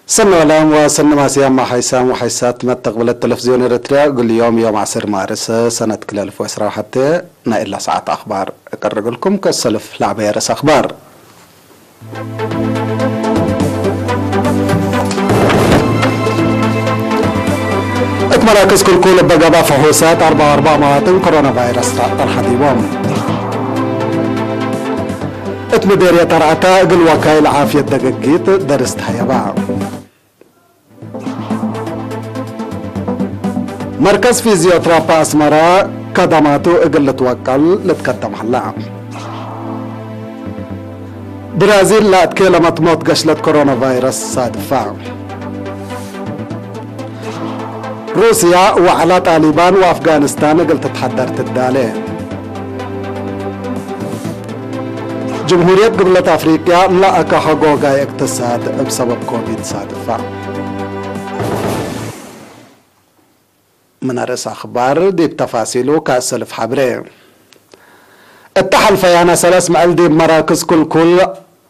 سنة ولام وسنة ماسيا مع حيسام وحيسات ما تقبل التلفزيون الريتريا كل يوم 10 مارس سنة كل 2010 حتى نائل ساعة أخبار أقرر لكم كالسلف لعبة رس أخبار. مراكز كل بقى فحوصات 4 مواطن كورونا فيروس الحديوم. مديرية ترعتا قل وكايل عافية دقيقيت درست هيبا. مركز فيزيوثرابا أسمرا كدماتو قل توكل لتقدم هلا. برازيل لا تكلمت موت قشلة كورونا فيروس صادفة. روسيا وعلى طالبان وأفغانستان قل تتحضر تدالي. جمهورية قبلة أفريقيا لا أكاحقوغا اقتصاد بسبب كوفيد صادفة. من رأس أخبار دي بتفاصيله كأسلف حبري. اتحل فيانا 3 مقلدي مراكز كل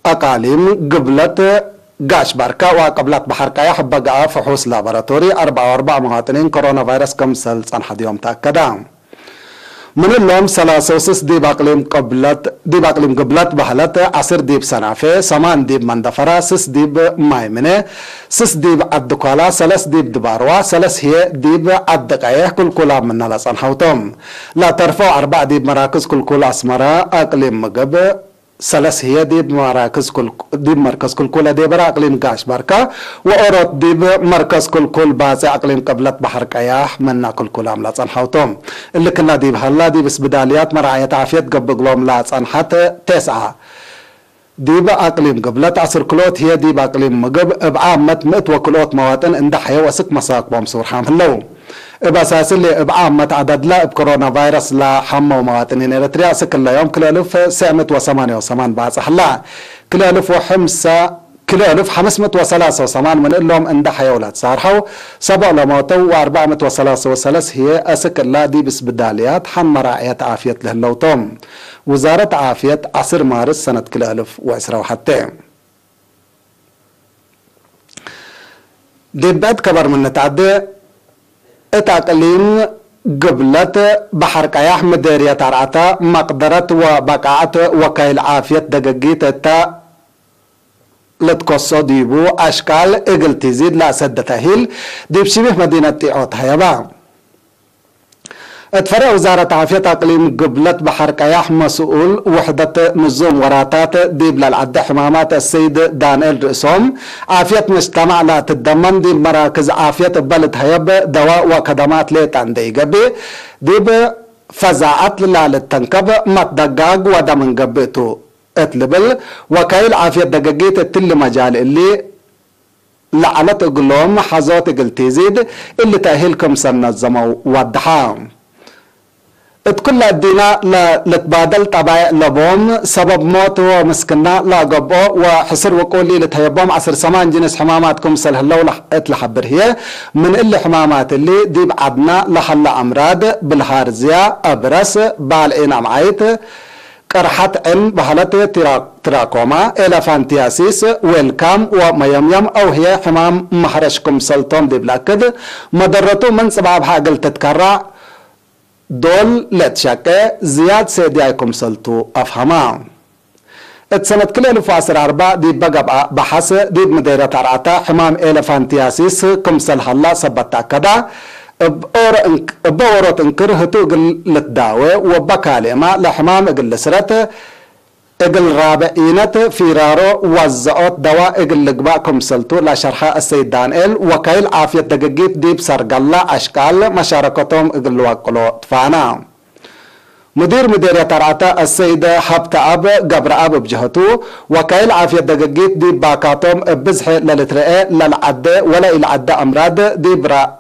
أقاليم قبلة قاش باركا وقبلت بحركة يحبقى فحوص لابراتوري 4 مواطنين كورونا فيروس كمسل صنحة يوم تأكدا. من اللوم 3 ديب أقليم قبلت بحلت 10 ديب سنافة 8 ديب مندفرة 6 ديب مايمنة 6 ديب الدقالة 3 ديب دباروا 3 هي ديب الدقايق كل من نلس أنحوتم لا ترفع 4 ديب مراكز كل أسمرة أقليم مقب 3 هي ديب مركز كل ديبرا أقليم قاش باركا وأوروت ديب مركز كل باسي أقليم قبلت بحر قياح منا كل عملات صنحوتهم اللي كنا ديب هلا ديب اسبداليات مرعية عافية قبقلوم لا صنحت 9 ديب أقليم قبلت 10 كلوت هي ديب أقليم مقب بعامة 100 وكلوت مواطن اندحيا وسك مساق بومسور حاملو بأساس اللي بعامة عدد لا بكورونا فيروس لا حمى ومواطنين إريتريا كل يوم كل 1988 بعد حلا كل 1583 من لهم اندحيا ولاد صارحوا 7 لموتوا و433 هي أسك الله دي بس بداليات حن مراعية عافية لهاللوتوم وزارة عافية 10 مارس سنة كل 2010 حتى دي بعد كبر من نتعدي اتاقليم قبلت بحر قياح مديرية ترعتا مقدرة وبقعة وكايل عافية دقاقيت اتا لتقصو ديبو اشكال اقل تزيد لا سد تهيل ديب شبه مدينة تيعوت هيبا اتفرع وزارة عافية اقليم قبلت بحر قياح مسؤول وحدة نظم وراتات ديب للعد حمامات السيد دانيال رئيسهم عافية مجتمع لا تتضمن ديب مراكز عافية بلد هيب دواء وخدمات ليت عندي قبي ديب فزاعت للتنكب متدقاق ودمن قبيتو اتلبل وكايل عافية دقاقيت التل مجال اللي لعنت اقلوم حزوت اقل تزيد اللي تأهيلكم سنة الزمو والدحام كل الدينا لتبادل طبع لبوم سبب موت ومسكنا لا قبو وحصر وقولي لتهيبوم 10 سمان جنس حماماتكم سلهلو لحبر هي من اللي حمامات اللي ديب عدنا لحلا أمراض بالهارزيا أبرس بالعين عمعيت قرحت عن بحالة تراكوما إلافانتياسيس ويلكام وميميم أو هي حمام محرشكم سلطون ديب لاكد مدرتو من سبب حاجل تتكرع دول لتشاكي زياد سيديكم سلطو أفهما اتسنة كل 2010 ديب بقى بحث ديب مديرة عرعتا حمام إلافانتياسيس كمسل هلا سبتا كدا بورت انكر هتو قل لتداوي وبكاليما لحمام قل سرت اقل رابعينت فيرارو وزعوت دواء اقل لقباكم سلطو لشرحاء السيد دانيال وكايل عافية دقاقيت ديب سرقلا اشكال مشاركتهم اقل وقلو تفانا مديرية ترعتا السيد حبت أب قبر أب بجهته وكايل عافية دقاقيت دي باكاتهم بزح للترقى للعدة ولا العدة أمراض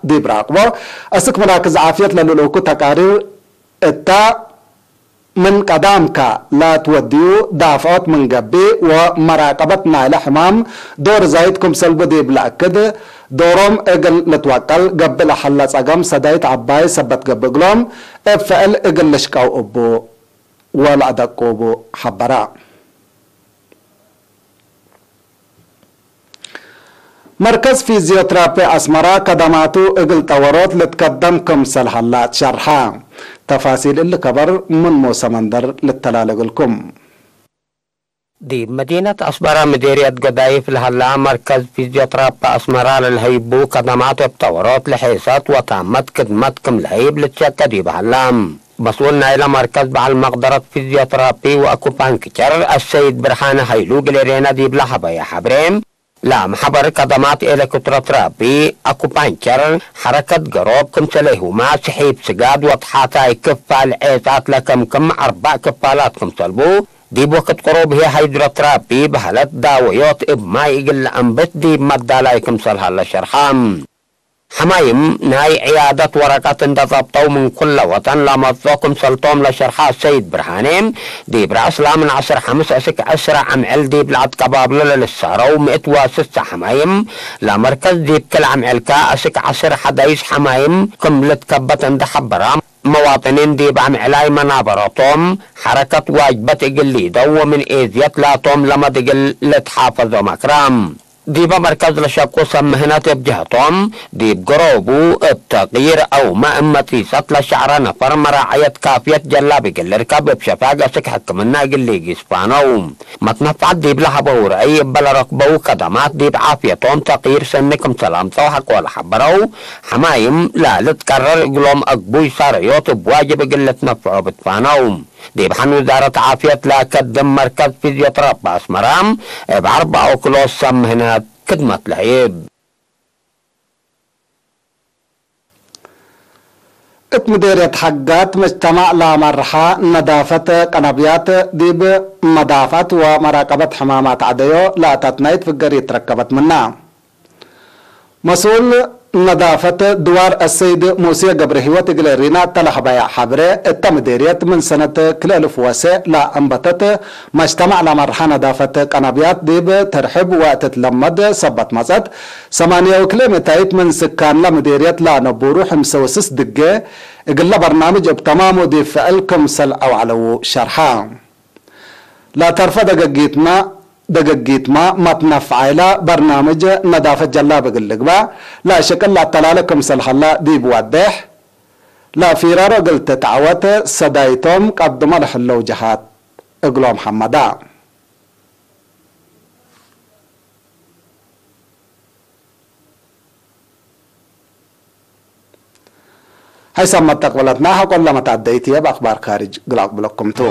دي براقبه أسك مراكز عافية للوكو تقارير التا من قدامك لا توديو دافعات من قبي ومراقبتنا الحمام دور زايدكم سلبو دي بالأكد دورهم اقل لتوكل قبل حلت اقام سدايت عباي سبت قبقلهم افعل اقل لشكاو ابو ولا دقوبو حبرا مركز فيزيوترابي اسمرا قدماتو اقل طورات لتقدم كمسل حلات شرحا تفاصيل اللي كبر من موسى مندر للتلالق لكم دي مدينة أسمرا مديرية قضايف الهلا مركز فيزيوترابي أسمرا للهيبو قدمات وبطورات لحيصات وتامت خدمتكم الهيب لتشكدي بهلام مسؤولنا إلى مركز بعل مقدرة فيزيوترابي وأكوبانكتر السيد برهان هيلو قليرينا دي بلحبا يا حبريم لا محبر قدمات إلكتروترابي أكوبانكتر حركة قروب كم سليهما سحيب سقاد وطحاتا كفال عيسات لكم كم 4 كفالاتكم سلبو دي بوقت قروب هي هيدروترابي بحالات داويات ما يقل أنبت دي مدى لايكم صلها لشرحام حمايم ناي عيادة ورقات انتظبطوا من كل وطن لمضوكم سلطوم لشرحا السيد برهانيم دي برأس لا من 10/5 أسك أسرع عمعل دي بلعد كبابلة للسارة و106 حمايم لمركز دي بكل عمعل كا أسك 10/11 حمايم كملت كبت اند حبرام مواطنين دي بعمعلاي منابراتهم حركة واجبة اقل دو من ايزيات لا توم لما تقل لتحافظوا مكرام دي بمركز لشاكو سمهنات بجهتهم دي بقروبو بتغيير او ما اما تريسات لشعر نفر مراعية كافية جلابي قل ركاب بشفاق اسك حكمنا قل ليجي سبانو متنفعت دي بلحبو رأي بلا ركبو قدمات دي بعافيتهم تغيير سنكم سلامتو حق ولا حبرو حمايم لا لتكرر قلوم اقبوي ساريوت بواجب قلة نفعو بتفانو دي بحن وزارة عافية لا قدم مركز فيزيوترابي أسمرام ب4 كيلو سمهنات خدمة العيب مديرية حقات مجتمع لا مرحى نظافة قنبيات ديب مضافة ومراقبة حمامات عديو لا تتنايت في القرية تركبت منها مسؤول نظافة دوار السيد موسى قبرهيوة قليرينا تلح بيع حبرة التمديرية من سنة كلالف واسع لا أنبتت مجتمع لمرحى نظافة قنبيات ديب ترحب وتتلمد صبت مزد 8 كيلومتر من سكان لمديرية لا نبورو 5 دقة قل برنامج بتمامه دي فعلكم سل أو علو شرحا لا ترفض دقيقيت ما تنفعيلا برنامج نظافة جلاب قلقبا لا شكل لا تلالكم سلحلا دي بوادح لا فيرارو قلت تعوت صدايتم قدم الحلو جهات اقلو محمدا هاي سمت تقبلتناها كل ما تعديتي بأخبار خارج قلق بلكم تو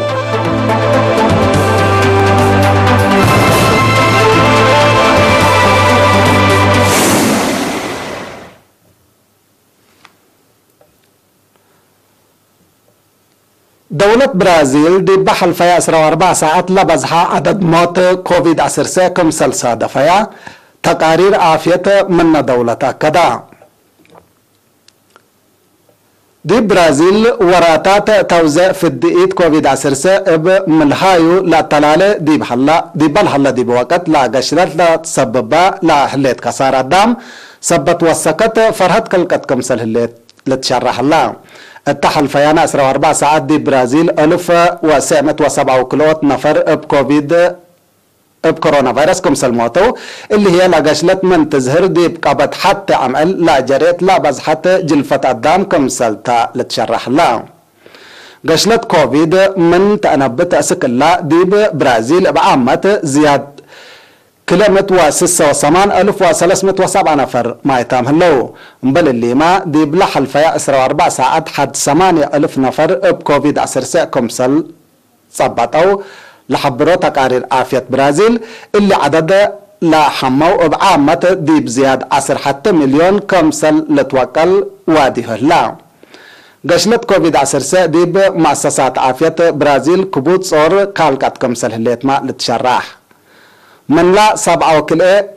دولة برازيل دي بحل فيا 4 ساعات لبزها عدد موت كوفيد 19 كمسل صادة فيا تقارير عافية من دولة كدا دي برازيل وراتات توزيع في الدقيت كوفيد 19 بملهايو لا تلالة دي بحلا دي بوقت لا قشرت لا تسببا لا حليت كسارة دام سبت وسكت فرهت كلكت كمسل هليت لتشرح الله التحل فيانا 4 ساعات دي برازيل 1907 كيلوات نفر بكوفيد بكورونا فيروس كمسل موتو اللي هي لقشلت من تزهر دي بقبت حتى عمل لا جريت لا بزحت جلفة الدم كمسل تا لتشرح الله قشلت كوفيد من تنبت أسك الله دي برازيل بعامة زياد كلمة و6 ألف و307 نفر ما يتامه له مبل اللي ما دي بلح الفيا 4 ساعات حد 8,000 نفر بكوفيد 19 كمسل صبتوا لحبرو تقارير عافية برازيل اللي عدد لا حمو بعامة دي بزياد 10 حتى مليون كمسل لتوكل واديه لا قشلت كوفيد 19 دي بمؤسسات عافية برازيل كبوت صور كالكات كمسل هليت ما لتشرح من لا 7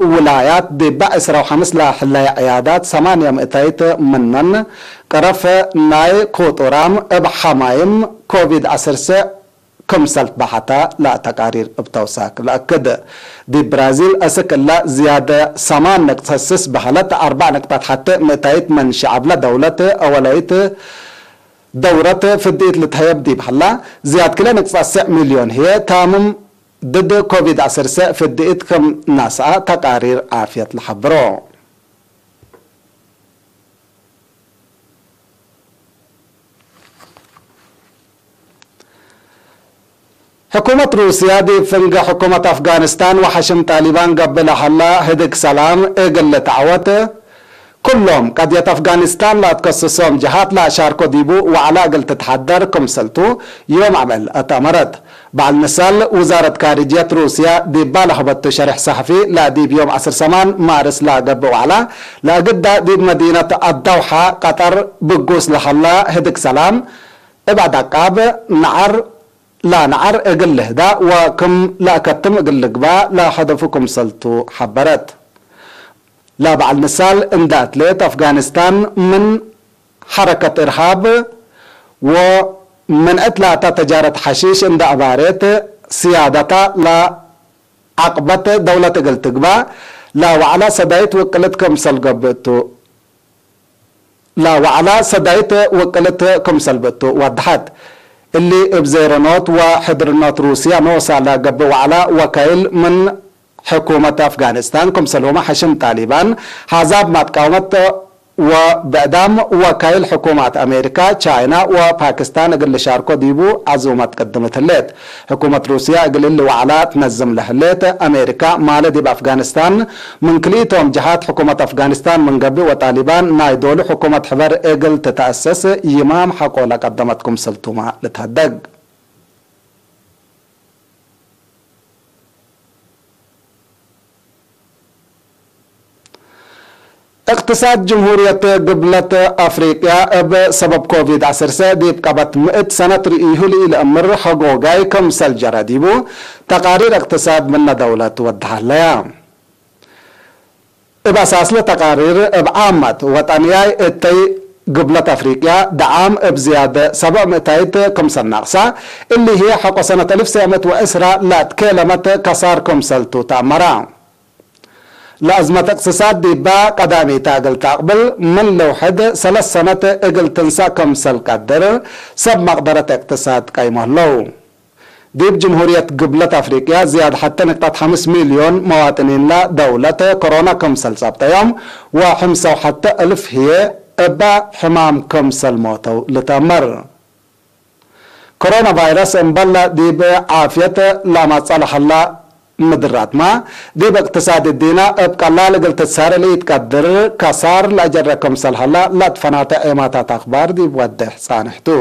ولايات دي بأسرة و5 لا حلاي عيادات 800 منن قرف ناي كوتورام بحمايم كوفيد 19 كمسلت بحتا لا تقارير بتوساك لأكد دي برازيل أسك لا زيادة 8 نقطة سس بحالات 4 نقطات حتى متايت من شعب لا دولة أوليت دورة فديت لتهيب دي بحلا زيادة كلا نقطة 9 مليون هي تامم ضد كوفيد 19 فديت كم ناسا تقارير عافية الحبرو. حكومة روسيا دي فنج حكومة أفغانستان وحشم طالبان قبل حلا هدك سلام اقل تعوت كلهم قضية أفغانستان لا تكسسهم جهات لا شاركو ديبو وعلى قل تتحضر كمسلتو يوم عمل أتمرت بعد مثال وزارة خارجية روسيا دي بالحبت شرح صحفي لا دي بيوم 10 سمان مارس لا قبو على لا قد دي مدينة الدوحة قطر بقوس لحلا هدك سلام ابعد عقاب نعر لا نعر اقل هدا وكم لا كتم اقل قبا لا حدفكم سلتو حبرت لا بعد مثال اندات ليت افغانستان من حركة ارهاب ومن اتلاتا تجارة حشيش اند اباريت سيادتا لا عقبت دولة قلت قبا لا وعلى سدايت وكلتكم سلقبتو لا وعلى سدايت وكلتكم سلبتو وضحت اللي بزيرنوت وحضرنوت روسيا نوصل على قبو على وكيل من حكومة أفغانستان كم سلومة حشم طالبان حزاب ما تقاومت وبعدام وكيل حكومات أمريكا تشاينا وباكستان قل شاركو ديبو عزومات قدمت الليت حكومة روسيا قل اللي وعلا تنزم له الليت أمريكا مال دي بأفغانستان من كليتهم جهات حكومة أفغانستان من قبل وطالبان نايدول حكومة حبر قل تتأسس يمام حقولا قدمتكم سلطوما لتهدق. اقتصاد جمهورية قبلة أفريقيا بسبب كوفيد 19 ديب قبت 100 سنة رئيه لأمر حقوقاي كمسل جراديبو تقارير اقتصاد من دولة ودها لها بأساس تقارير بعامة وطنياي اتي قبلة أفريقيا دعام بزيادة 700 كمسل ناقصة اللي هي حق سنة 1910 لا تكلمت كسار كمسلتو تأمرا لازمة اقتصاد دي با قدامي تاقل تقبل من لو حد 3 سنة اقل تنسى كمسل قدر سب مقدرة اقتصاد قيمه لو ديب جمهورية قبلة أفريقيا زياد حتى نقطة 5 مليون مواطنين لا دولة كورونا كمسل سابتا يوم وحمسة حتى 1000 هي ابا حمام كمسل موتو لتمر كورونا فيروس انبلا ديب عافية لا ما صالح الله مدرات ما دي باقتصاد الدينا ابقى الله لقل تسار اللي يتقدر كسار لأجركم صلح الله لا تفنات ايماتات اخبار دي بودح صانحتو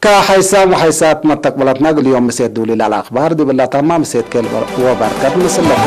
كحيسام وحيسات ما تقبلتنا قل يوم مسيد دولي للأخبار دي بالله تمام مسيد كل وبركات مسلح